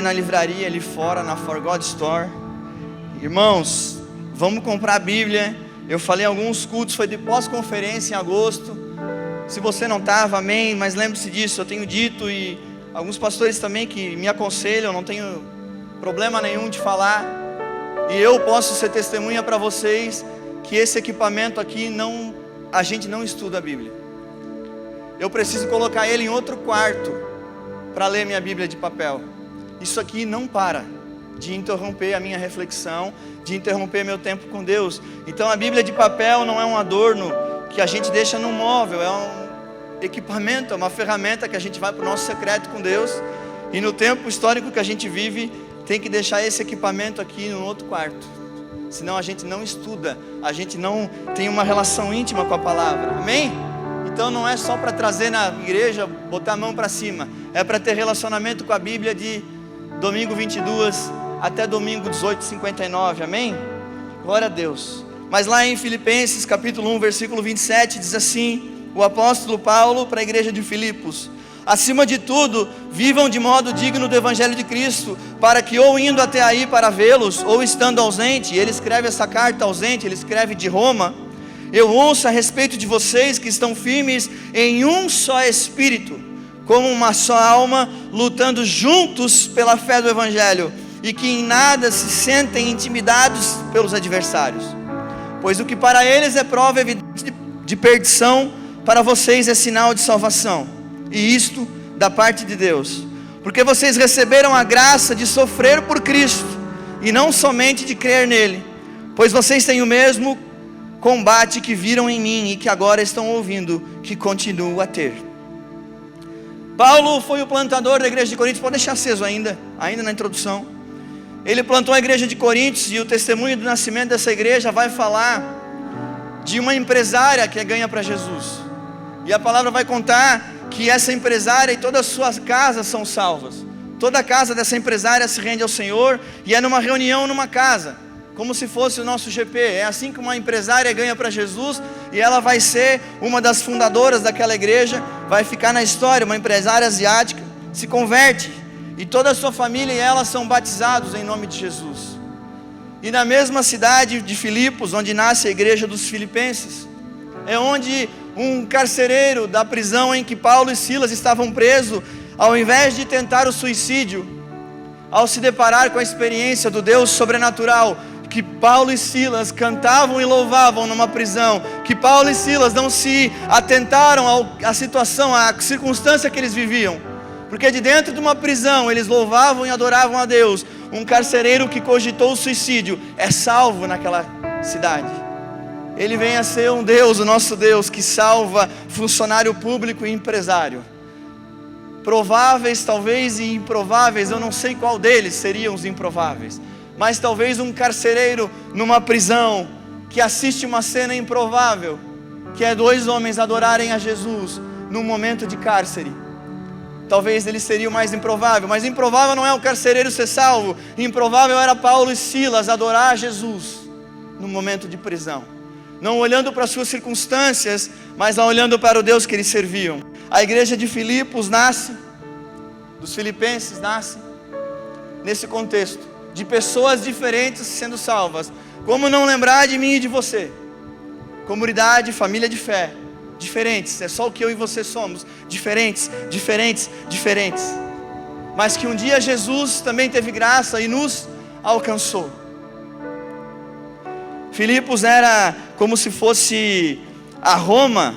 Na livraria ali fora, na For God Store. Irmãos, vamos comprar a Bíblia. Eu falei em alguns cultos, foi de pós-conferência em agosto. Se você não estava, amém, mas lembre-se disso, eu tenho dito, e alguns pastores também que me aconselham, não tenho problema nenhum de falar, e eu posso ser testemunha para vocês, que esse equipamento aqui, a gente não estuda a Bíblia. Eu preciso colocar ele em outro quarto, para ler minha Bíblia de papel. Isso aqui não para de interromper a minha reflexão, de interromper meu tempo com Deus. Então a Bíblia de papel não é um adorno que a gente deixa no móvel, é um equipamento, é uma ferramenta que a gente vai para o nosso secreto com Deus. E no tempo histórico que a gente vive, tem que deixar esse equipamento aqui no outro quarto. Senão a gente não estuda, a gente não tem uma relação íntima com a palavra. Amém? Então não é só para trazer na igreja, botar a mão para cima. É para ter relacionamento com a Bíblia de domingo 22 até domingo 18:59, amém? Glória a Deus. Mas lá em Filipenses capítulo 1, versículo 27, diz assim, o apóstolo Paulo para a igreja de Filipos: acima de tudo, vivam de modo digno do evangelho de Cristo, para que ou indo até aí para vê-los, ou estando ausente, ele escreve essa carta ausente, ele escreve de Roma, eu ouço a respeito de vocês que estão firmes em um só espírito, como uma só alma, lutando juntos pela fé do Evangelho, e que em nada se sentem intimidados pelos adversários, pois o que para eles é prova evidente de perdição, para vocês é sinal de salvação, e isto da parte de Deus, porque vocês receberam a graça de sofrer por Cristo, e não somente de crer nele, pois vocês têm o mesmo combate que viram em mim, e que agora estão ouvindo, que continuo a ter. Paulo foi o plantador da igreja de Coríntios. Pode deixar aceso ainda na introdução. Ele plantou a igreja de Coríntios, e o testemunho do nascimento dessa igreja vai falar de uma empresária que ganha para Jesus. E a palavra vai contar que essa empresária e todas as suas casas são salvas. Toda a casa dessa empresária se rende ao Senhor, e é numa reunião numa casa, como se fosse o nosso GP. É assim que uma empresária ganha para Jesus, e ela vai ser uma das fundadoras daquela igreja, vai ficar na história. Uma empresária asiática se converte, e toda a sua família e ela são batizados em nome de Jesus. E na mesma cidade de Filipos, onde nasce a igreja dos filipenses, é onde um carcereiro da prisão em que Paulo e Silas estavam presos, ao invés de tentar o suicídio, ao se deparar com a experiência do Deus sobrenatural, que Paulo e Silas cantavam e louvavam numa prisão, que Paulo e Silas não se atentaram à situação, à circunstância que eles viviam, porque de dentro de uma prisão eles louvavam e adoravam a Deus. Um carcereiro que cogitou o suicídio é salvo naquela cidade. Ele vem a ser um Deus, o nosso Deus, que salva funcionário público e empresário. Prováveis talvez e improváveis, eu não sei qual deles seriam os improváveis, mas talvez um carcereiro numa prisão, que assiste uma cena improvável, que é dois homens adorarem a Jesus num momento de cárcere. Talvez ele seria o mais improvável, mas improvável não é o carcereiro ser salvo, improvável era Paulo e Silas adorar a Jesus no momento de prisão, não olhando para as suas circunstâncias, mas olhando para o Deus que eles serviam. A igreja de Filipos nasce, dos filipenses nasce, nesse contexto, de pessoas diferentes sendo salvas. Como não lembrar de mim e de você? Comunidade, família de fé, diferentes, é só o que eu e você somos, diferentes, mas que um dia Jesus também teve graça e nos alcançou. Filipos era como se fosse a Roma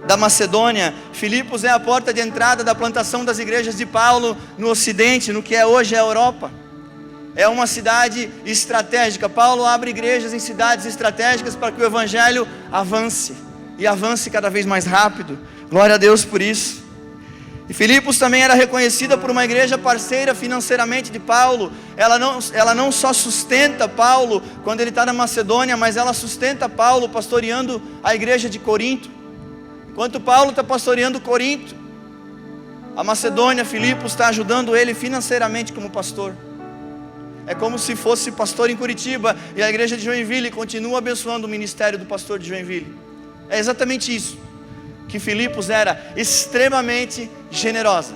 da Macedônia. Filipos é a porta de entrada da plantação das igrejas de Paulo no ocidente, no que é hoje a Europa. É uma cidade estratégica. Paulo abre igrejas em cidades estratégicas para que o evangelho avance, e avance cada vez mais rápido. Glória a Deus por isso. E Filipos também era reconhecida por uma igreja parceira financeiramente de Paulo. Ela não só sustenta Paulo quando ele está na Macedônia, mas ela sustenta Paulo pastoreando a igreja de Corinto. Enquanto Paulo está pastoreando Corinto, a Macedônia, Filipos está ajudando ele financeiramente como pastor. É como se fosse pastor em Curitiba e a igreja de Joinville continua abençoando o ministério do pastor de Joinville. É exatamente isso, que Filipos era extremamente generosa.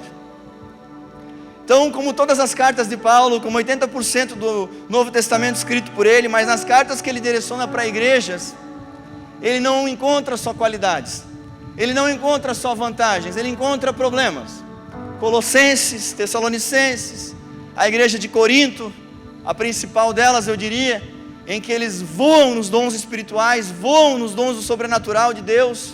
Então, como todas as cartas de Paulo, como 80% do Novo Testamento escrito por ele, mas nas cartas que ele direciona para igrejas, ele não encontra só qualidades, ele não encontra só vantagens, ele encontra problemas. Colossenses, Tessalonicenses, a igreja de Corinto, a principal delas eu diria, em que eles voam nos dons espirituais, voam nos dons do sobrenatural de Deus,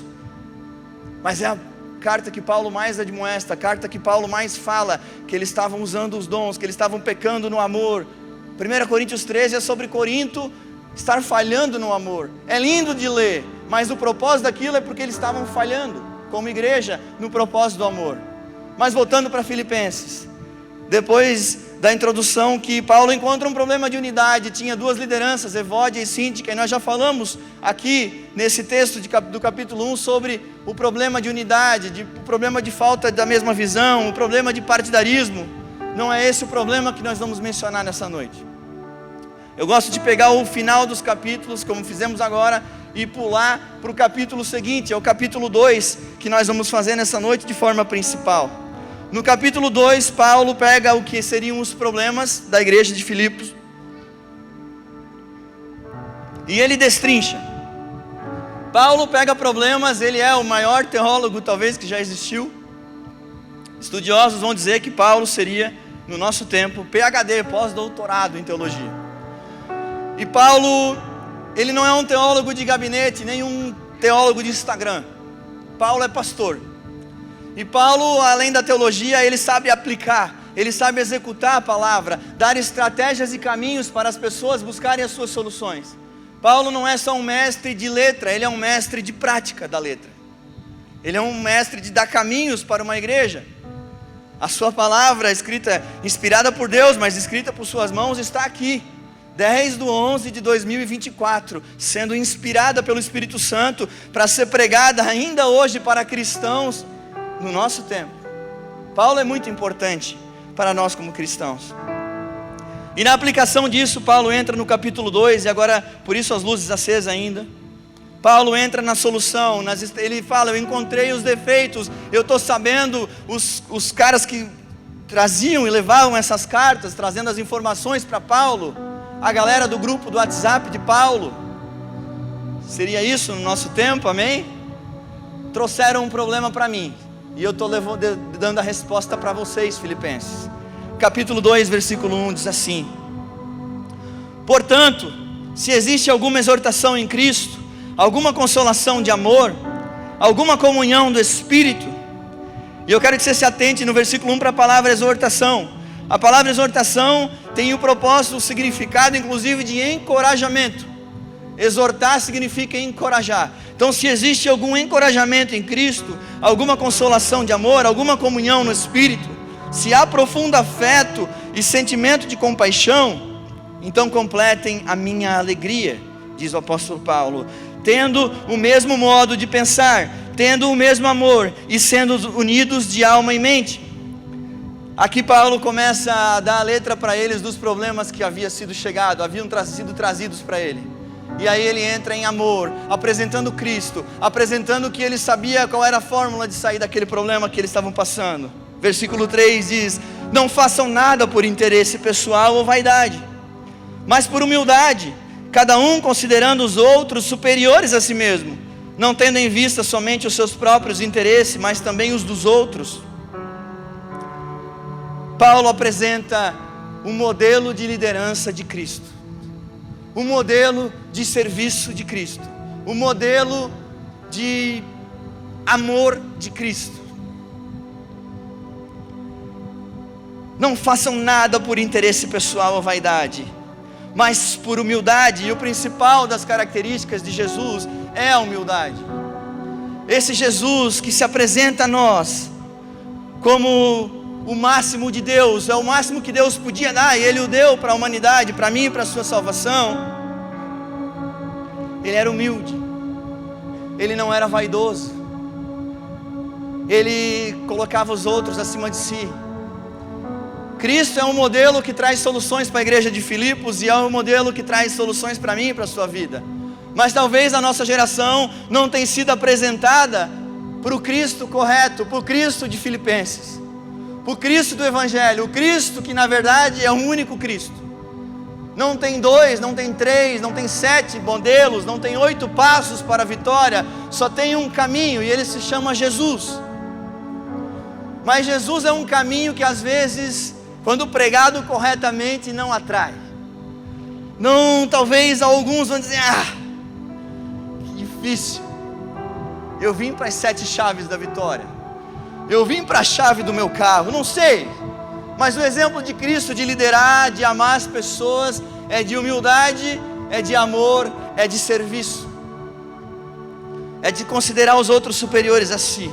mas é a carta que Paulo mais admoesta, a carta que Paulo mais fala, que eles estavam usando os dons, que eles estavam pecando no amor. 1 Coríntios 13 é sobre Corinto estar falhando no amor. É lindo de ler, mas o propósito daquilo é porque eles estavam falhando, como igreja, no propósito do amor. Mas voltando para Filipenses, depois da introdução que Paulo encontra um problema de unidade, tinha duas lideranças, Evódia e Síntica, e nós já falamos aqui nesse texto do capítulo 1 sobre o problema de unidade, o problema de falta da mesma visão, o problema de partidarismo. Não é esse o problema que nós vamos mencionar nessa noite. Eu gosto de pegar o final dos capítulos, como fizemos agora, e pular para o capítulo seguinte, é o capítulo 2, que nós vamos fazer nessa noite de forma principal. No capítulo 2, Paulo pega o que seriam os problemas da igreja de Filipos, e ele destrincha. Paulo pega problemas, ele é o maior teólogo talvez que já existiu. Estudiosos vão dizer que Paulo seria, no nosso tempo, PhD, pós-doutorado em teologia. E Paulo, ele não é um teólogo de gabinete, nem um teólogo de Instagram. Paulo é pastor. E Paulo, além da teologia, ele sabe aplicar, ele sabe executar a palavra, dar estratégias e caminhos para as pessoas buscarem as suas soluções. Paulo não é só um mestre de letra, ele é um mestre de prática da letra. Ele é um mestre de dar caminhos para uma igreja. A sua palavra, escrita, inspirada por Deus, mas escrita por suas mãos, está aqui. 10/11/2024, sendo inspirada pelo Espírito Santo, para ser pregada ainda hoje para cristãos, no nosso tempo. Paulo é muito importante para nós como cristãos. E na aplicação disso, Paulo entra no capítulo 2, e agora, por isso as luzes acesas ainda. Paulo entra na solução, ele fala, eu encontrei os defeitos, eu estou sabendo, os caras que traziam e levavam essas cartas, trazendo as informações para Paulo, a galera do grupo do WhatsApp de Paulo, seria isso no nosso tempo, amém? Trouxeram um problema para mim, e eu estou dando a resposta para vocês, Filipenses. Capítulo 2, versículo 1 diz assim: portanto, se existe alguma exortação em Cristo, alguma consolação de amor, alguma comunhão do Espírito, e eu quero que você se atente no versículo 1 para a palavra exortação. A palavra exortação tem o propósito, o significado inclusive de encorajamento. Exortar significa encorajar. Então, se existe algum encorajamento em Cristo, alguma consolação de amor, alguma comunhão no Espírito, se há profundo afeto e sentimento de compaixão, então completem a minha alegria, diz o apóstolo Paulo, tendo o mesmo modo de pensar, tendo o mesmo amor e sendo unidos de alma e mente. Aqui Paulo começa a dar a letra para eles dos problemas que haviam sido trazidos para ele. E aí ele entra em amor, apresentando Cristo, apresentando que ele sabia qual era a fórmula de sair daquele problema que eles estavam passando. Versículo 3 diz: não façam nada por interesse pessoal ou vaidade, mas por humildade, cada um considerando os outros superiores a si mesmo, não tendo em vista somente os seus próprios interesses, mas também os dos outros. Paulo apresenta um modelo de liderança de Cristo, um modelo de serviço de Cristo, um modelo de amor de Cristo. Não façam nada por interesse pessoal ou vaidade, mas por humildade. E o principal das características de Jesus é a humildade. Esse Jesus que se apresenta a nós como o máximo de Deus, é o máximo que Deus podia dar, e Ele o deu para a humanidade, para mim e para a sua salvação. Ele era humilde, Ele não era vaidoso, Ele colocava os outros acima de si. Cristo é um modelo que traz soluções para a igreja de Filipos, e é um modelo que traz soluções para mim e para a sua vida. Mas talvez a nossa geração não tenha sido apresentada para o Cristo correto, para o Cristo de Filipenses. o Cristo do Evangelho, o Cristo que na verdade é o único Cristo. Não tem 2, não tem 3, não tem 7 modelos, não tem 8 passos para a vitória, só tem um caminho e ele se chama Jesus. Mas Jesus é um caminho que às vezes, quando pregado corretamente, não atrai. Não, talvez alguns vão dizer, que difícil. Eu vim para as 7 chaves da vitória. Eu vim para a chave do meu carro, não sei. Mas o exemplo de Cristo de liderar, de amar as pessoas, é de humildade, é de amor, é de serviço. É de considerar os outros superiores a si.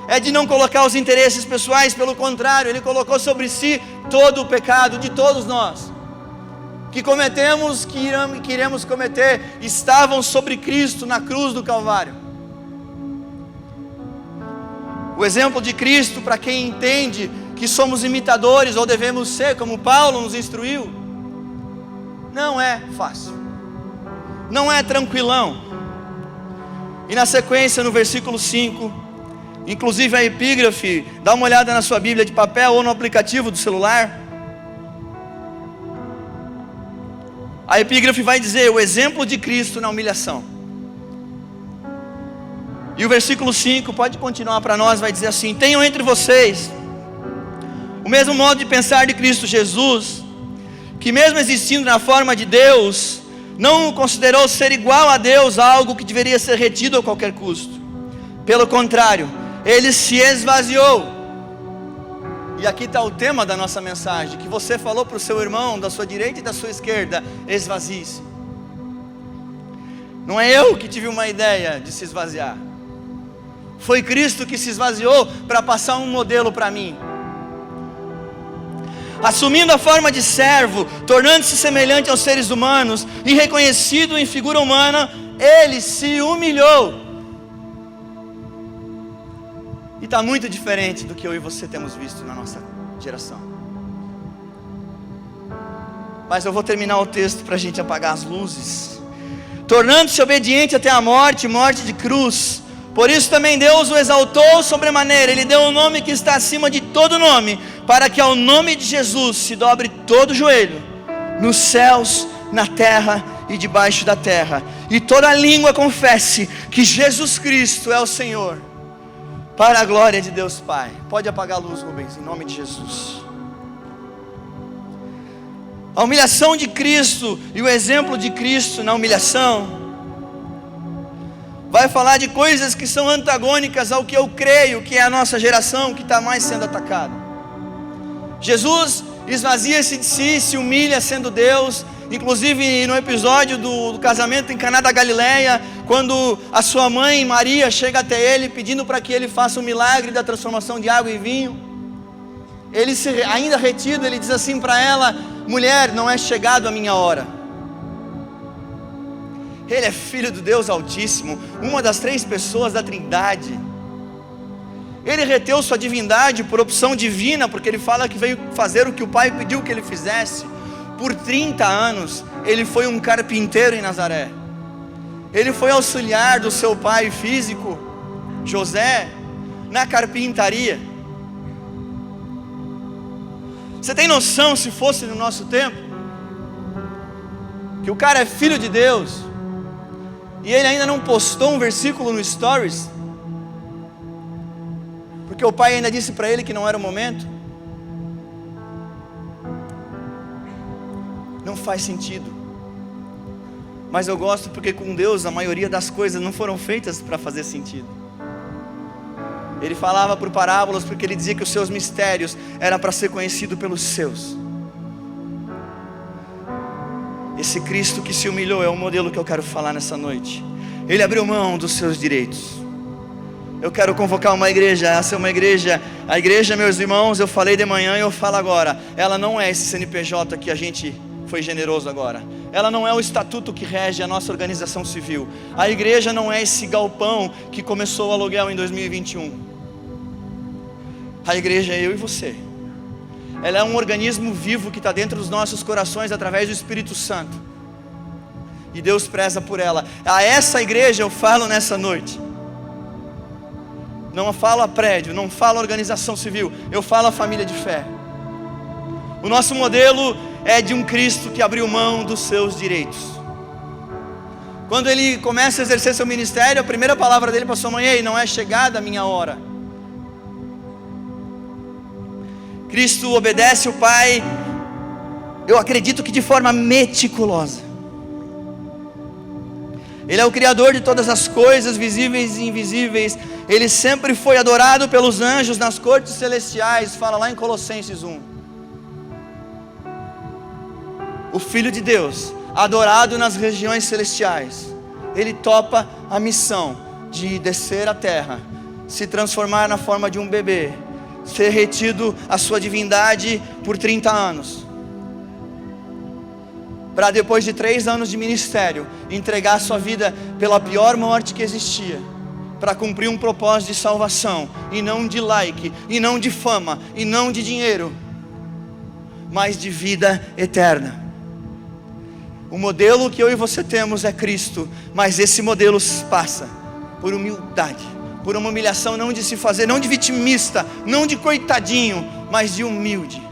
É de não colocar os interesses pessoais, pelo contrário, Ele colocou sobre si todo o pecado de todos nós. Que cometemos, que iremos cometer, estavam sobre Cristo na cruz do Calvário. O exemplo de Cristo, para quem entende que somos imitadores ou devemos ser, como Paulo nos instruiu, não é fácil, não é tranquilão. E na sequência, no versículo 5, inclusive a epígrafe, dá uma olhada na sua Bíblia de papel ou no aplicativo do celular. A epígrafe vai dizer o exemplo de Cristo na humilhação. E o versículo 5, pode continuar para nós, vai dizer assim: tenham entre vocês o mesmo modo de pensar de Cristo Jesus, que mesmo existindo na forma de Deus, não considerou ser igual a Deus algo que deveria ser retido a qualquer custo. Pelo contrário, Ele se esvaziou. E aqui está o tema da nossa mensagem, que você falou para o seu irmão, da sua direita e da sua esquerda: esvazie-se. Não é eu que tive uma ideia de se esvaziar. Foi Cristo que se esvaziou para passar um modelo para mim. Assumindo a forma de servo, tornando-se semelhante aos seres humanos e reconhecido em figura humana, Ele se humilhou. E está muito diferente do que eu e você temos visto na nossa geração. Mas eu vou terminar o texto para a gente apagar as luzes. Tornando-se obediente até a morte, morte de cruz. Por isso também Deus o exaltou sobremaneira. Ele deu um nome que está acima de todo nome, para que ao nome de Jesus se dobre todo o joelho, nos céus, na terra e debaixo da terra, e toda língua confesse que Jesus Cristo é o Senhor, para a glória de Deus Pai. Pode apagar a luz, Rubens, em nome de Jesus. A humilhação de Cristo e o exemplo de Cristo na humilhação vai falar de coisas que são antagônicas ao que eu creio que é a nossa geração que está mais sendo atacada. Jesus esvazia-se de si, se humilha sendo Deus. Inclusive no episódio do casamento em Caná da Galileia, quando a sua mãe Maria chega até ele pedindo para que ele faça o milagre da transformação de água em vinho, ele ainda retido, ele diz assim para ela: mulher, não é chegado a minha hora. Ele é filho do Deus Altíssimo, uma das 3 pessoas da Trindade. Ele reteu sua divindade por opção divina, porque ele fala que veio fazer o que o Pai pediu que ele fizesse. Por 30 anos, ele foi um carpinteiro em Nazaré. Ele foi auxiliar do seu pai físico, José, na carpintaria. Você tem noção, se fosse no nosso tempo, que o cara é filho de Deus, e ele ainda não postou um versículo no Stories, porque o pai ainda disse para ele que não era o momento? Não faz sentido. Mas eu gosto porque com Deus a maioria das coisas não foram feitas para fazer sentido. Ele falava por parábolas porque ele dizia que os seus mistérios eram para ser conhecido pelos seus. Esse Cristo que se humilhou é o modelo que eu quero falar nessa noite. Ele abriu mão dos seus direitos. Eu quero convocar uma igreja, essa é uma igreja, a igreja, meus irmãos, eu falei de manhã e eu falo agora, ela não é esse CNPJ que a gente foi generoso agora, ela não é o estatuto que rege a nossa organização civil, a igreja não é esse galpão que começou o aluguel em 2021, a igreja é eu e você, ela é um organismo vivo que está dentro dos nossos corações através do Espírito Santo, e Deus preza por ela. A essa igreja eu falo nessa noite: não falo a prédio, não falo a organização civil, eu falo a família de fé. O nosso modelo é de um Cristo que abriu mão dos seus direitos. Quando ele começa a exercer seu ministério, a primeira palavra dele para sua mãe: ei, não é chegada a minha hora. Cristo obedece o Pai, eu acredito que de forma meticulosa. Ele é o Criador de todas as coisas, visíveis e invisíveis. Ele sempre foi adorado pelos anjos nas cortes celestiais, fala lá em Colossenses 1. O Filho de Deus, adorado nas regiões celestiais, ele topa a missão de descer à terra, se transformar na forma de um bebê, ser retido a sua divindade por 30 anos, para depois de 3 anos de ministério, entregar a sua vida pela pior morte que existia, para cumprir um propósito de salvação, e não de like, e não de fama, e não de dinheiro, mas de vida eterna. O modelo que eu e você temos é Cristo, mas esse modelo passa por humildade, por uma humilhação não de se fazer, não de vitimista, não de coitadinho, mas de humilde.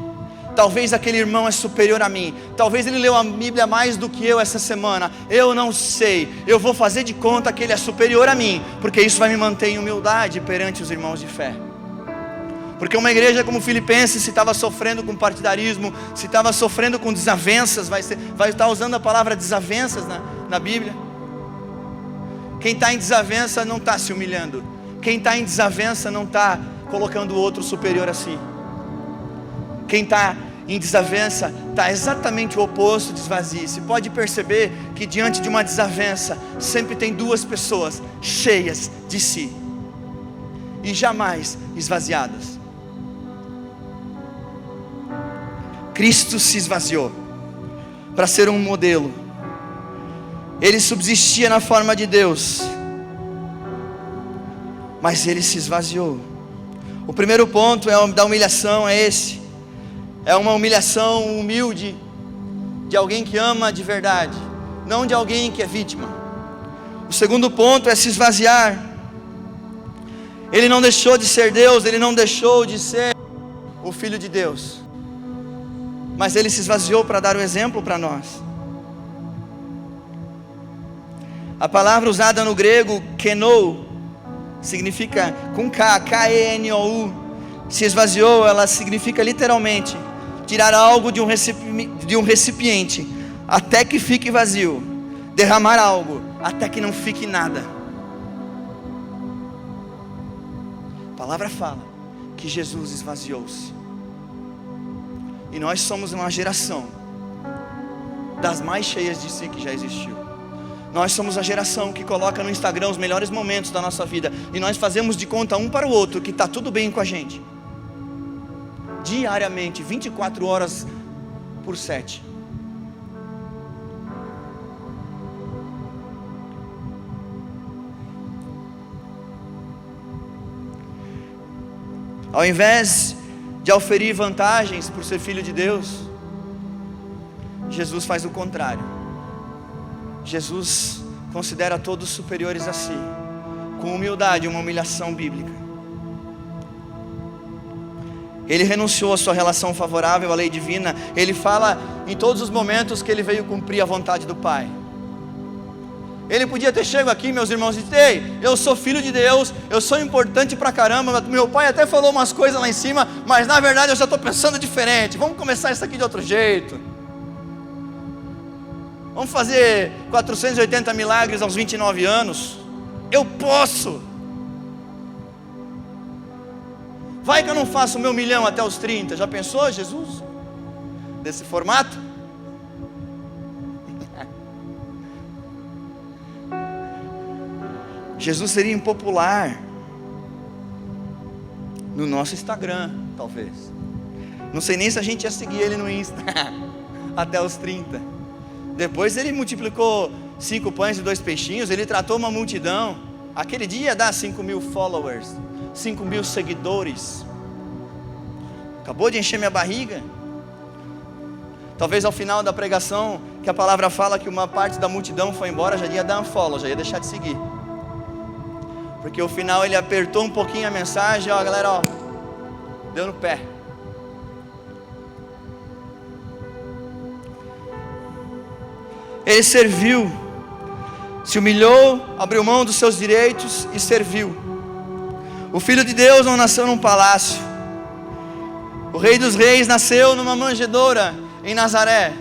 Talvez aquele irmão é superior a mim, talvez ele leu a Bíblia mais do que eu essa semana, eu não sei, eu vou fazer de conta que ele é superior a mim, porque isso vai me manter em humildade perante os irmãos de fé. Porque uma igreja como Filipenses, se estava sofrendo com partidarismo, se estava sofrendo com desavenças, vai estar usando a palavra desavenças na Bíblia. Quem está em desavença não está se humilhando, quem está em desavença não está colocando o outro superior a si. Quem está em desavença está exatamente o oposto de esvazie-se. Pode perceber que diante de uma desavença sempre tem 2 pessoas cheias de si e jamais esvaziadas. Cristo se esvaziou para ser um modelo. Ele subsistia na forma de Deus, mas ele se esvaziou. O primeiro ponto da humilhação é esse. É uma humilhação humilde de alguém que ama de verdade, não de alguém que é vítima. O segundo ponto é se esvaziar. Ele não deixou de ser Deus, ele não deixou de ser o Filho de Deus, mas ele se esvaziou para dar o exemplo para nós. A palavra usada no grego, kenou, significa com K, K-E-N-O-U. Se esvaziou, ela significa literalmente tirar algo de um recipiente até que fique vazio, derramar algo até que não fique nada. A palavra fala que Jesus esvaziou-se. E nós somos uma geração das mais cheias de si que já existiu. Nós somos a geração que coloca no Instagram os melhores momentos da nossa vida, e nós fazemos de conta um para o outro que está tudo bem com a gente. Diariamente, 24 horas por 7. Ao invés de oferir vantagens por ser filho de Deus, Jesus faz o contrário. Jesus considera todos superiores a si, com humildade, uma humilhação bíblica. Ele renunciou à sua relação favorável à lei divina. Ele fala em todos os momentos que ele veio cumprir a vontade do Pai. Ele podia ter chegado aqui, meus irmãos, e dito: ei, eu sou filho de Deus, eu sou importante pra caramba, meu pai até falou umas coisas lá em cima, mas na verdade eu já estou pensando diferente, vamos começar isso aqui de outro jeito. Vamos fazer 480 milagres aos 29 anos. Eu posso. Vai que eu não faço o meu 1 milhão até os 30. Já pensou, Jesus? Desse formato? Jesus seria impopular no nosso Instagram, talvez. Não sei nem se a gente ia seguir ele no Insta até os 30. Depois ele multiplicou 5 pães e 2 peixinhos. Ele tratou uma multidão. Aquele dia ia dar 5.000 followers, 5.000 seguidores. Acabou de encher minha barriga. Talvez ao final da pregação, que a palavra fala que uma parte da multidão foi embora, já ia dar um follow, já ia deixar de seguir. Porque o final ele apertou um pouquinho a mensagem, ó galera, ó, deu no pé. Ele serviu, se humilhou, abriu mão dos seus direitos e serviu. O Filho de Deus não nasceu num palácio. O Rei dos Reis nasceu numa manjedoura em Nazaré,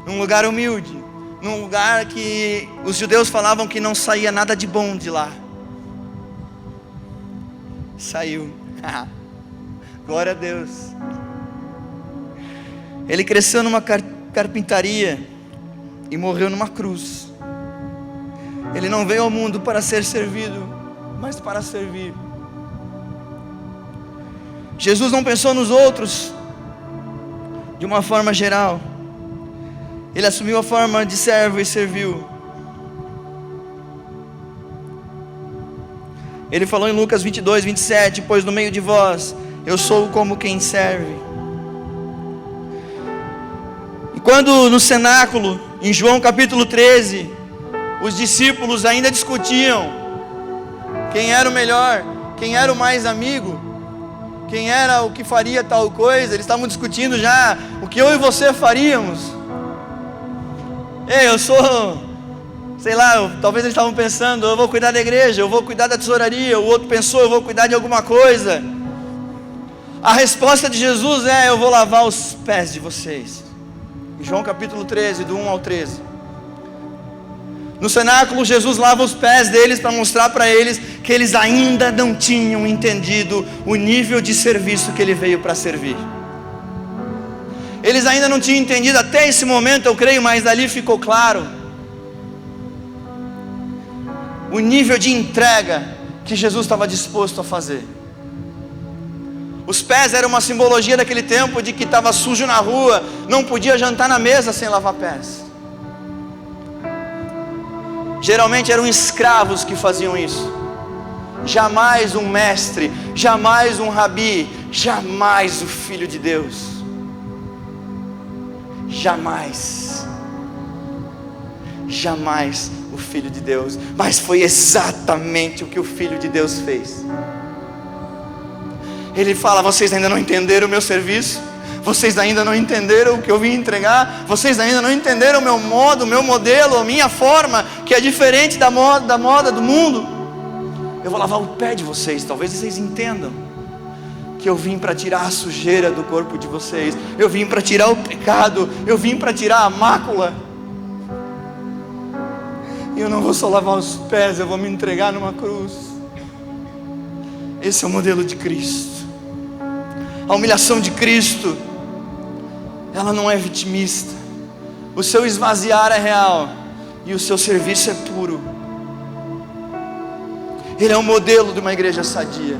num lugar humilde, num lugar que os judeus falavam que não saía nada de bom de lá. Saiu. Glória a Deus. Ele cresceu numa carpintaria e morreu numa cruz. Ele não veio ao mundo para ser servido, mas para servir. Jesus não pensou nos outros de uma forma geral. Ele assumiu a forma de servo e serviu. Ele falou em Lucas 22, 27, pois no meio de vós eu sou como quem serve. E quando no cenáculo, em João capítulo 13, os discípulos ainda discutiam quem era o melhor, quem era o mais amigo, quem era o que faria tal coisa, eles estavam discutindo já o que eu e você faríamos. Ei, eu sou, sei lá, talvez eles estavam pensando, eu vou cuidar da igreja, eu vou cuidar da tesouraria, o outro pensou, eu vou cuidar de alguma coisa. A resposta de Jesus é, eu vou lavar os pés de vocês. Em João capítulo 13, do 1 ao 13. No cenáculo, Jesus lava os pés deles para mostrar para eles que eles ainda não tinham entendido o nível de serviço que ele veio para servir. Eles ainda não tinham entendido até esse momento, eu creio, mas dali ficou claro o nível de entrega que Jesus estava disposto a fazer. Os pés eram uma simbologia daquele tempo de que estava sujo na rua, não podia jantar na mesa sem lavar pés. Geralmente eram escravos que faziam isso. Jamais um mestre, jamais um rabi, jamais o Filho de Deus. Jamais. Jamais o Filho de Deus. Mas foi exatamente o que o Filho de Deus fez. Ele fala, vocês ainda não entenderam o meu serviço? Vocês ainda não entenderam o que eu vim entregar? Vocês ainda não entenderam o meu modo, o meu modelo, a minha forma, que é diferente da moda do mundo? Eu vou lavar o pé de vocês, talvez vocês entendam que eu vim para tirar a sujeira do corpo de vocês. Eu vim para tirar o pecado, eu vim para tirar a mácula. E eu não vou só lavar os pés, eu vou me entregar numa cruz. Esse é o modelo de Cristo. A humilhação de Cristo, ela não é vitimista. O seu esvaziar é real e o seu serviço é puro. Ele é um modelo de uma igreja sadia.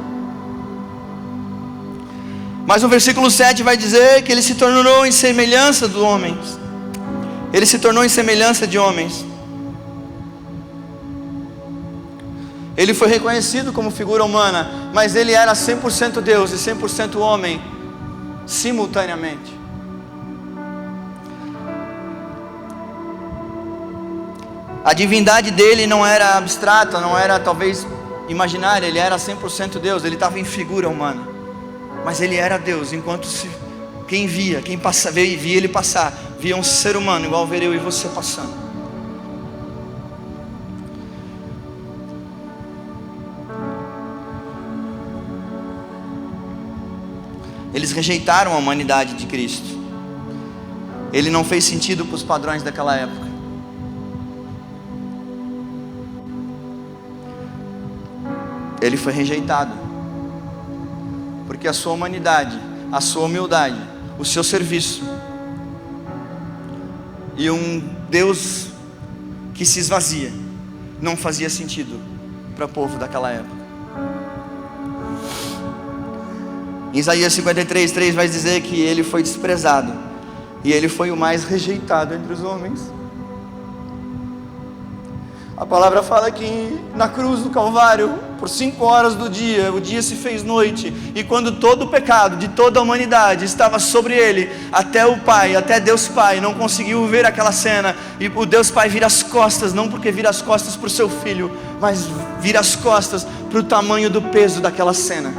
Mas o versículo 7 vai dizer que ele se tornou em semelhança dos homens. Ele se tornou em semelhança de homens. Ele foi reconhecido como figura humana, mas ele era 100% Deus e 100% homem, simultaneamente. A divindade dele não era abstrata, não era talvez imaginária, ele era 100% Deus, ele estava em figura humana, mas ele era Deus, enquanto quem via ele passar, via um ser humano igual ver eu e você passando. Eles rejeitaram a humanidade de Cristo. Ele não fez sentido para os padrões daquela época. Ele foi rejeitado, porque a sua humanidade, a sua humildade, o seu serviço e um Deus que se esvazia não fazia sentido para o povo daquela época. Em Isaías 53, 3 vai dizer que ele foi desprezado e ele foi o mais rejeitado entre os homens. A palavra fala que na cruz do Calvário, por 5 horas do dia, o dia se fez noite, e quando todo o pecado de toda a humanidade estava sobre ele, até o Pai, até Deus Pai não conseguiu ver aquela cena, e o Deus Pai vira as costas, não porque vira as costas para o seu filho, mas vira as costas para o tamanho do peso daquela cena.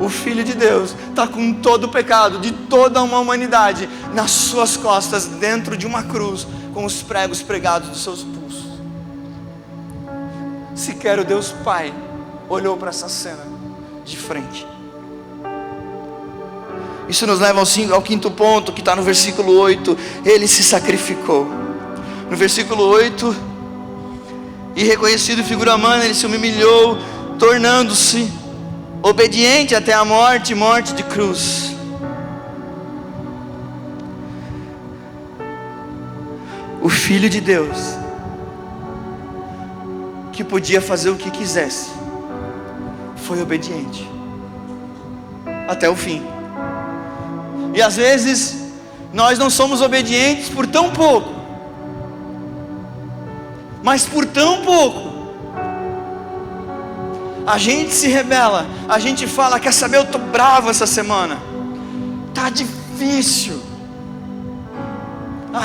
O Filho de Deus está com todo o pecado de toda uma humanidade nas suas costas, dentro de uma cruz, com os pregos pregados dos seus pulsos. Sequer o Deus Pai olhou para essa cena de frente. Isso nos leva ao quinto ponto, que está no versículo 8. Ele se sacrificou. No versículo 8: e reconhecido figura humana, ele se humilhou, tornando-se obediente até a morte, morte de cruz. O Filho de Deus, que podia fazer o que quisesse, foi obediente até o fim. E às vezes nós não somos obedientes por tão pouco, mas por tão pouco a gente se rebela, a gente fala: quer saber, eu estou bravo essa semana, está difícil.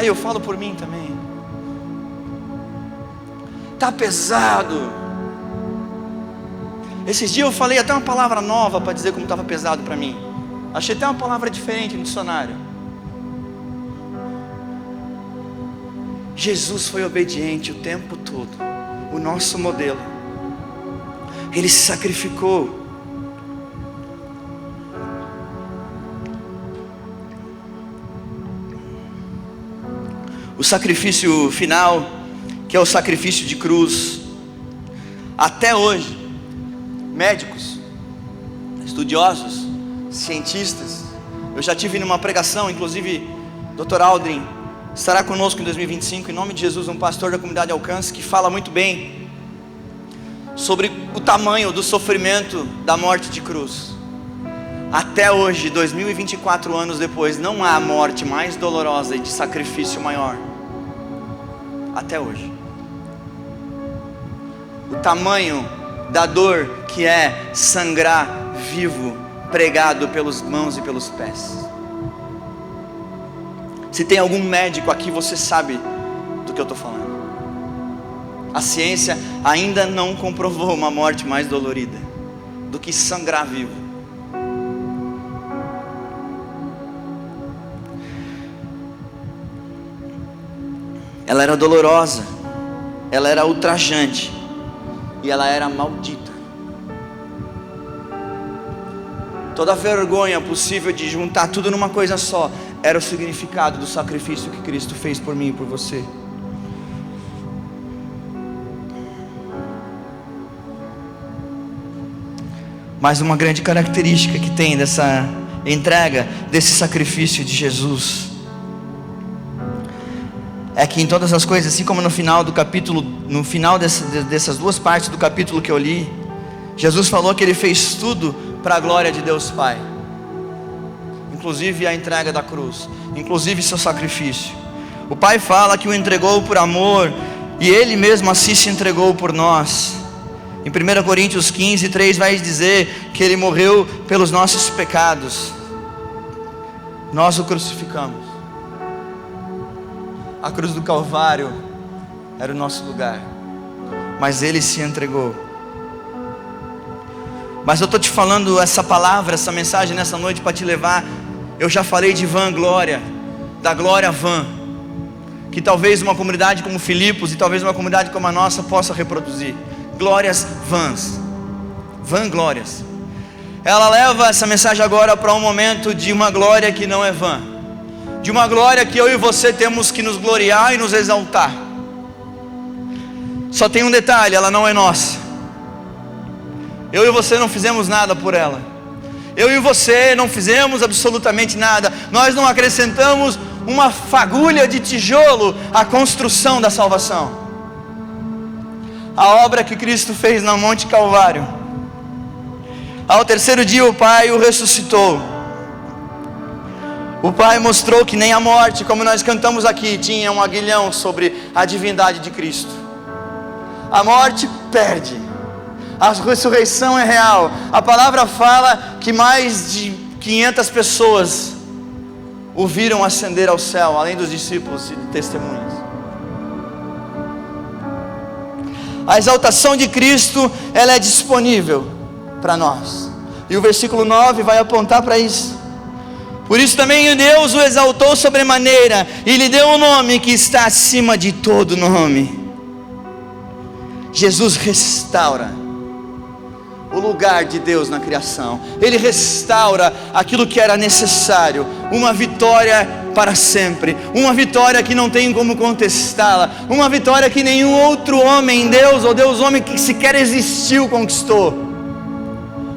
Eu falo por mim também, está pesado. Esses dias eu falei até uma palavra nova para dizer como estava pesado para mim. Achei até uma palavra diferente no dicionário. Jesus foi obediente o tempo todo, o nosso modelo. Ele se sacrificou. O sacrifício final, que é o sacrifício de cruz, até hoje, médicos, estudiosos, cientistas, eu já tive numa pregação, inclusive Dr. Aldrin estará conosco em 2025, em nome de Jesus, um pastor da comunidade Alcance, que fala muito bem sobre o tamanho do sofrimento da morte de cruz. Até hoje, 2024 anos depois, não há morte mais dolorosa e de sacrifício maior. Até hoje. O tamanho da dor que é sangrar vivo, pregado pelas mãos e pelos pés. Se tem algum médico aqui, você sabe do que eu estou falando. A ciência ainda não comprovou uma morte mais dolorida do que sangrar vivo. Ela era dolorosa, ela era ultrajante e ela era maldita. Toda a vergonha possível de juntar tudo numa coisa só era o significado do sacrifício que Cristo fez por mim e por você. Mas uma grande característica que tem dessa entrega, desse sacrifício de Jesus, é que em todas as coisas, assim como no final do capítulo, no final dessas duas partes do capítulo que eu li, Jesus falou que Ele fez tudo para a glória de Deus Pai, inclusive a entrega da cruz, inclusive seu sacrifício. O Pai fala que o entregou por amor, e Ele mesmo assim se entregou por nós. Em 1 Coríntios 15, 3 vai dizer que Ele morreu pelos nossos pecados. Nós o crucificamos. A cruz do Calvário era o nosso lugar, mas Ele se entregou. Mas eu estou te falando essa palavra, essa mensagem nessa noite para te levar. Eu já falei de vanglória, da glória vã, que talvez uma comunidade como Filipos e talvez uma comunidade como a nossa possa reproduzir. Glórias vãs, vanglórias. Ela leva essa mensagem agora para um momento de uma glória que não é vã, de uma glória que eu e você temos que nos gloriar e nos exaltar. Só tem um detalhe: ela não é nossa. Eu e você não fizemos nada por ela. Eu e você não fizemos absolutamente nada. Nós não acrescentamos uma fagulha de tijolo à construção da salvação. A obra que Cristo fez no Monte Calvário. Ao terceiro dia o Pai o ressuscitou. O Pai mostrou que nem a morte, como nós cantamos aqui, tinha um aguilhão sobre a divindade de Cristo. A morte perde, a ressurreição é real. A palavra fala que mais de 500 pessoas o viram ascender ao céu, além dos discípulos e testemunhas. A exaltação de Cristo, ela é disponível para nós. E o versículo 9 vai apontar para isso. Por isso também Deus o exaltou sobremaneira e lhe deu um nome que está acima de todo nome. Jesus restaura o lugar de Deus na criação. Ele restaura aquilo que era necessário. Uma vitória para sempre. Uma vitória que não tem como contestá-la. Uma vitória que nenhum outro homem, Deus ou Deus homem que sequer existiu, conquistou.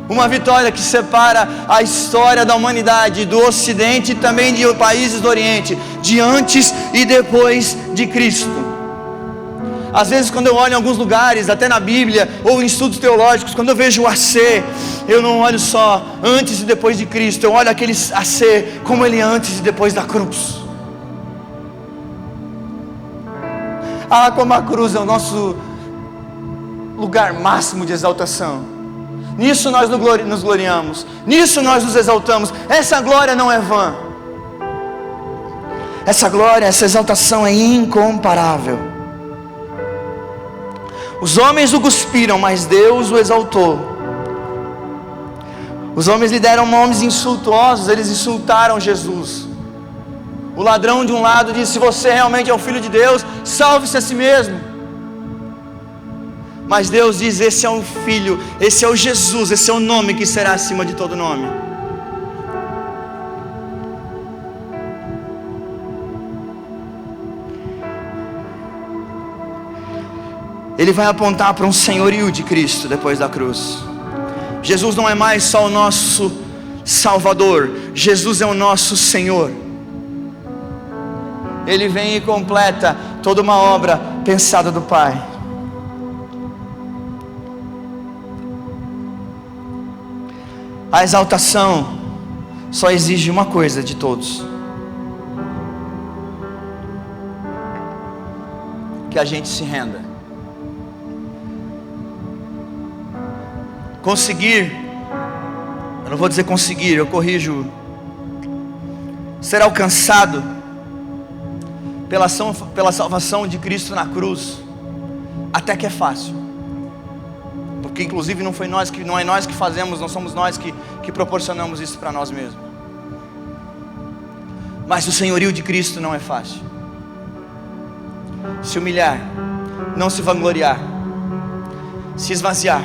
Uma vitória que separa a história da humanidade do Ocidente e também de países do Oriente, de antes e depois de Cristo. Às vezes quando eu olho em alguns lugares, até na Bíblia ou em estudos teológicos, quando eu vejo o AC, eu não olho só antes e depois de Cristo, eu olho aquele AC como ele antes e depois da cruz. Ah, como a cruz é o nosso lugar máximo de exaltação. Nisso nós nos gloriamos, nisso nós nos exaltamos. Essa glória não é vã. Essa glória, essa exaltação é incomparável. Os homens o cuspiram, mas Deus o exaltou. Os homens lhe deram nomes insultuosos, eles insultaram Jesus. O ladrão de um lado disse: se você realmente é o Filho de Deus, salve-se a si mesmo. Mas Deus diz: esse é o Filho, esse é o Jesus, esse é o nome que será acima de todo nome. Ele vai apontar para um senhorio de Cristo depois da cruz. Jesus não é mais só o nosso Salvador, Jesus é o nosso Senhor. Ele vem e completa toda uma obra pensada do Pai. A exaltação só exige uma coisa de todos: que a gente se renda. Conseguir, eu não vou dizer conseguir, eu corrijo, ser alcançado pela salvação de Cristo na cruz, até que é fácil. Porque inclusive não é nós que fazemos, não somos nós que proporcionamos isso para nós mesmos. Mas o senhorio de Cristo não é fácil. Se humilhar, não se vangloriar, se esvaziar,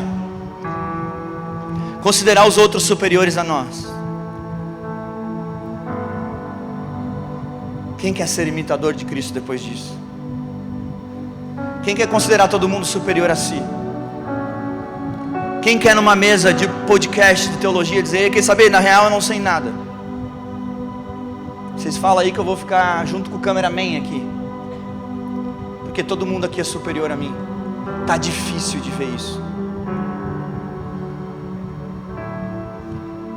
considerar os outros superiores a nós. Quem quer ser imitador de Cristo depois disso? Quem quer considerar todo mundo superior a si? Quem quer numa mesa de podcast de teologia dizer: quer saber, na real eu não sei nada. Vocês falam aí que eu vou ficar junto com o cameraman aqui, porque todo mundo aqui é superior a mim. Tá difícil de ver isso.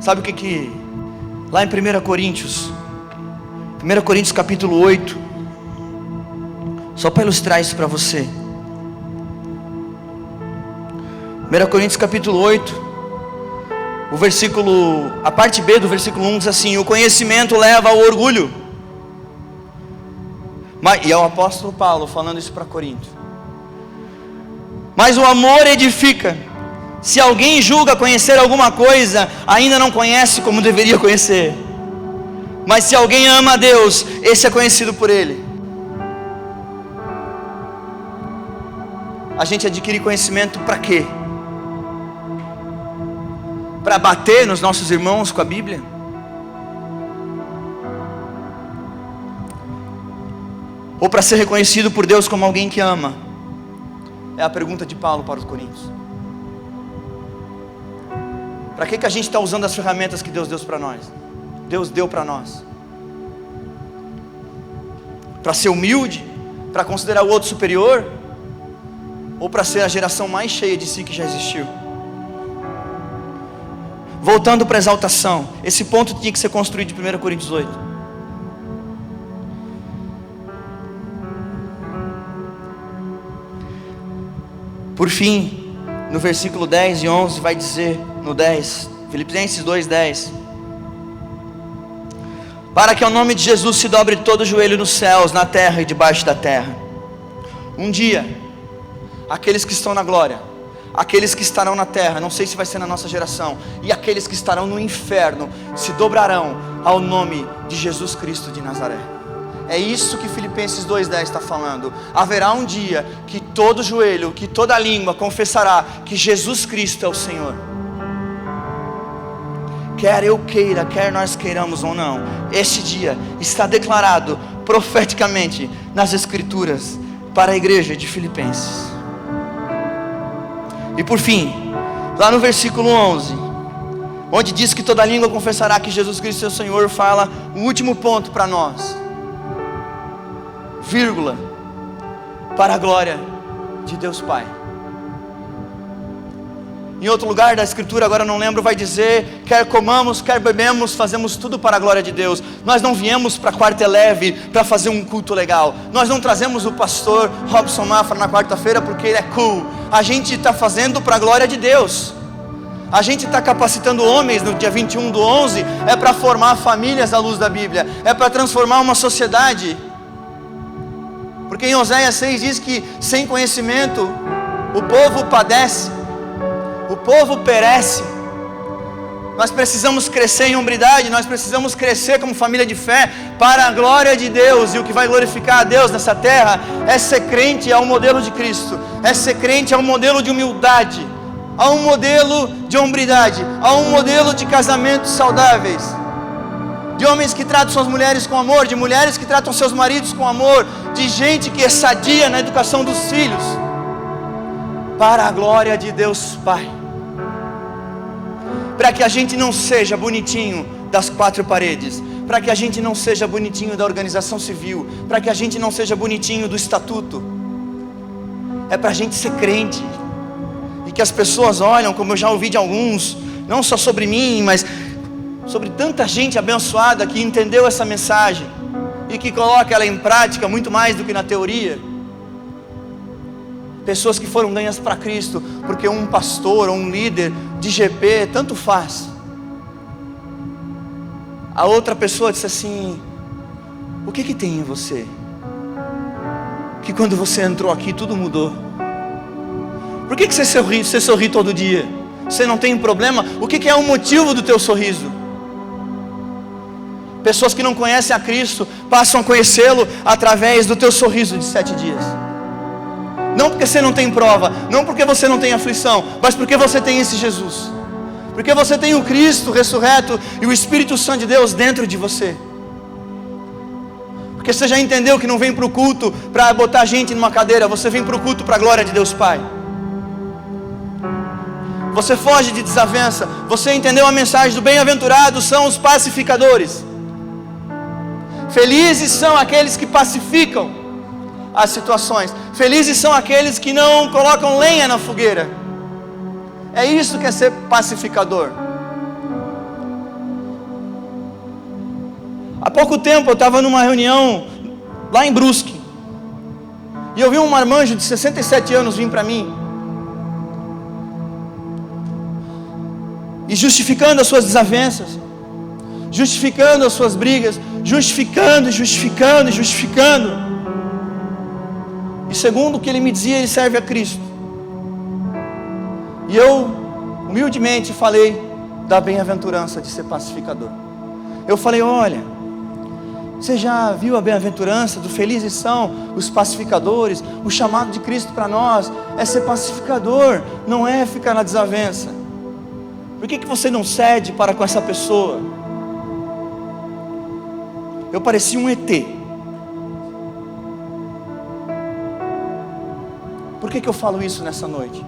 Sabe o que lá em 1 Coríntios capítulo 8, só para ilustrar isso para você. 1 Coríntios capítulo 8, a parte B do versículo 1 diz assim: o conhecimento leva ao orgulho. E é o apóstolo Paulo falando isso para Corinto. Mas o amor edifica. Se alguém julga conhecer alguma coisa, ainda não conhece como deveria conhecer. Mas se alguém ama a Deus, esse é conhecido por Ele. A gente adquire conhecimento para quê? Para bater nos nossos irmãos com a Bíblia? Ou para ser reconhecido por Deus como alguém que ama? É a pergunta de Paulo para os Coríntios. Para que a gente está usando as ferramentas que Deus deu para nós? Deus deu para nós? Para ser humilde? Para considerar o outro superior? Ou para ser a geração mais cheia de si que já existiu? Voltando para a exaltação, esse ponto tinha que ser construído em 1 Coríntios 8. Por fim, no versículo 10 e 11 vai dizer, no 10, Filipenses 2:10: para que ao nome de Jesus se dobre todo o joelho nos céus, na terra e debaixo da terra. Um dia, aqueles que estão na glória, aqueles que estarão na terra, não sei se vai ser na nossa geração, e aqueles que estarão no inferno, se dobrarão ao nome de Jesus Cristo de Nazaré. É isso que Filipenses 2:10 está falando. Haverá um dia que todo joelho, que toda língua confessará que Jesus Cristo é o Senhor. Quer eu queira, quer nós queiramos ou não, este dia está declarado profeticamente nas Escrituras para a igreja de Filipenses. E por fim, lá no versículo 11, onde diz que toda língua confessará que Jesus Cristo é o Senhor, fala o último ponto para nós, vírgula, para a glória de Deus Pai. Em outro lugar da Escritura, agora não lembro, vai dizer: quer comamos, quer bebemos, fazemos tudo para a glória de Deus. Nós não viemos para a Quarta Eleve para fazer um culto legal. Nós não trazemos o pastor Robson Mafra na quarta-feira porque ele é cool. A gente está fazendo para a glória de Deus. A gente está capacitando homens no dia 21/11, é para formar famílias à luz da Bíblia, é para transformar uma sociedade. Porque em Oséias 6 diz que sem conhecimento o povo padece, o povo perece. Nós precisamos crescer em hombridade, nós precisamos crescer como família de fé para a glória de Deus. E o que vai glorificar a Deus nessa terra é ser crente ao modelo de Cristo, é ser crente ao modelo de humildade, a um modelo de hombridade, a um modelo de casamentos saudáveis, de homens que tratam suas mulheres com amor, de mulheres que tratam seus maridos com amor, de gente que é sadia na educação dos filhos, para a glória de Deus Pai. Para que a gente não seja bonitinho das quatro paredes, para que a gente não seja bonitinho da organização civil, para que a gente não seja bonitinho do estatuto, é para a gente ser crente, e que as pessoas olham, como eu já ouvi de alguns, não só sobre mim, mas sobre tanta gente abençoada que entendeu essa mensagem, e que coloca ela em prática muito mais do que na teoria. Pessoas que foram ganhas para Cristo, porque um pastor ou um líder de GP, tanto faz. A outra pessoa disse assim: o que tem em você? Que quando você entrou aqui tudo mudou. Por que você sorri todo dia? Você não tem problema? O que é o motivo do teu sorriso? Pessoas que não conhecem a Cristo passam a conhecê-lo através do teu sorriso de 7 dias. Não porque você não tem prova, não porque você não tem aflição, mas porque você tem esse Jesus, porque você tem o Cristo ressurreto e o Espírito Santo de Deus dentro de você, porque você já entendeu que não vem para o culto para botar gente numa cadeira, você vem para o culto para a glória de Deus Pai. Você foge de desavença, você entendeu a mensagem do bem-aventurados são os pacificadores. Felizes são aqueles que pacificam as situações. Felizes são aqueles que não colocam lenha na fogueira. É isso que é ser pacificador. Há pouco tempo eu estava numa reunião lá em Brusque, e eu vi um marmanjo de 67 anos vir para mim e justificando as suas desavenças, justificando as suas brigas, justificando. E segundo o que ele me dizia, ele serve a Cristo. E eu humildemente falei da bem-aventurança de ser pacificador. Eu falei: olha, você já viu a bem-aventurança do felizes são os pacificadores? O chamado de Cristo para nós é ser pacificador, não é ficar na desavença. Por que você não cede para com essa pessoa? Eu parecia um ET. Por que eu falo isso nessa noite?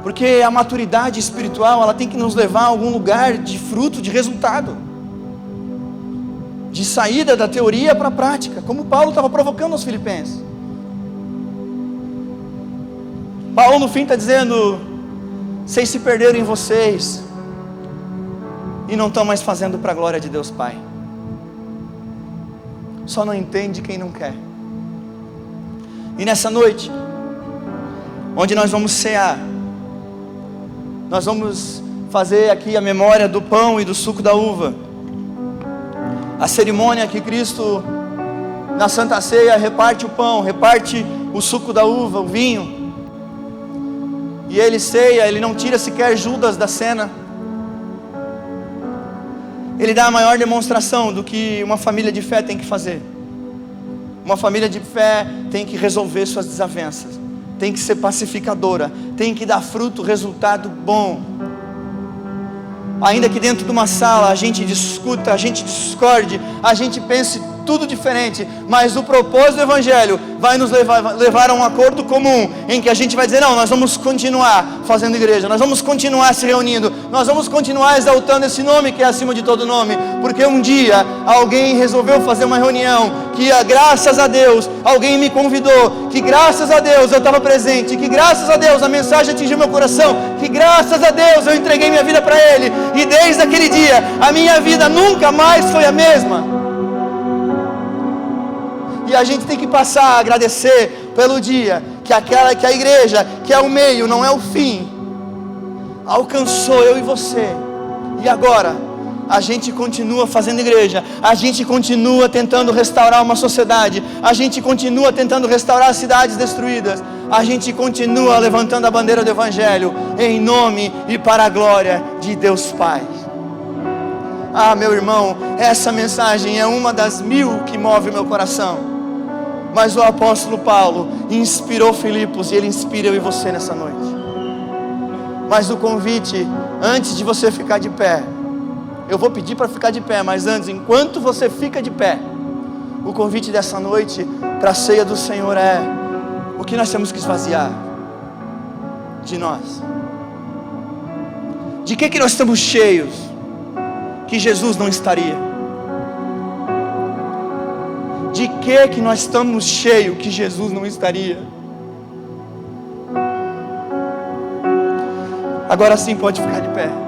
Porque a maturidade espiritual, ela tem que nos levar a algum lugar de fruto, de resultado, de saída da teoria para a prática, como Paulo estava provocando aos Filipenses. Paulo no fim está dizendo: vocês se perderam em vocês e não estão mais fazendo para a glória de Deus Pai. Só não entende quem não quer. E nessa noite, onde nós vamos cear, nós vamos fazer aqui a memória do pão e do suco da uva, a cerimônia que Cristo na Santa Ceia reparte o pão, reparte o suco da uva, o vinho, e ele ceia, ele não tira sequer Judas da cena. Ele dá a maior demonstração do que uma família de fé tem que fazer. Uma família de fé tem que resolver suas desavenças, tem que ser pacificadora, tem que dar fruto, resultado bom. Ainda que dentro de uma sala a gente discuta, a gente discorde, a gente pense tudo diferente, mas o propósito do Evangelho vai nos levar a um acordo comum, em que a gente vai dizer, não, nós vamos continuar fazendo igreja, nós vamos continuar se reunindo, nós vamos continuar exaltando esse nome que é acima de todo nome, porque um dia alguém resolveu fazer uma reunião, que graças a Deus, alguém me convidou, que graças a Deus eu estava presente, que graças a Deus a mensagem atingiu meu coração, que graças a Deus eu entreguei minha vida para Ele, e desde aquele dia, a minha vida nunca mais foi a mesma. E a gente tem que passar a agradecer pelo dia que a igreja, que é o meio, não é o fim, alcançou eu e você. E agora a gente continua fazendo igreja, a gente continua tentando restaurar uma sociedade, a gente continua tentando restaurar cidades destruídas, a gente continua levantando a bandeira do Evangelho em nome e para a glória de Deus Pai. Ah, meu irmão, essa mensagem é uma das 1000 que move o meu coração. Mas o apóstolo Paulo inspirou Filipos e ele inspira eu e você nessa noite. Mas o convite, antes de você ficar de pé, eu vou pedir para ficar de pé, mas antes, enquanto você fica de pé, o convite dessa noite para a ceia do Senhor é: o que nós temos que esvaziar de nós? De que nós estamos cheios que Jesus não estaria? De que nós estamos cheios que Jesus não estaria? Agora sim pode ficar de pé.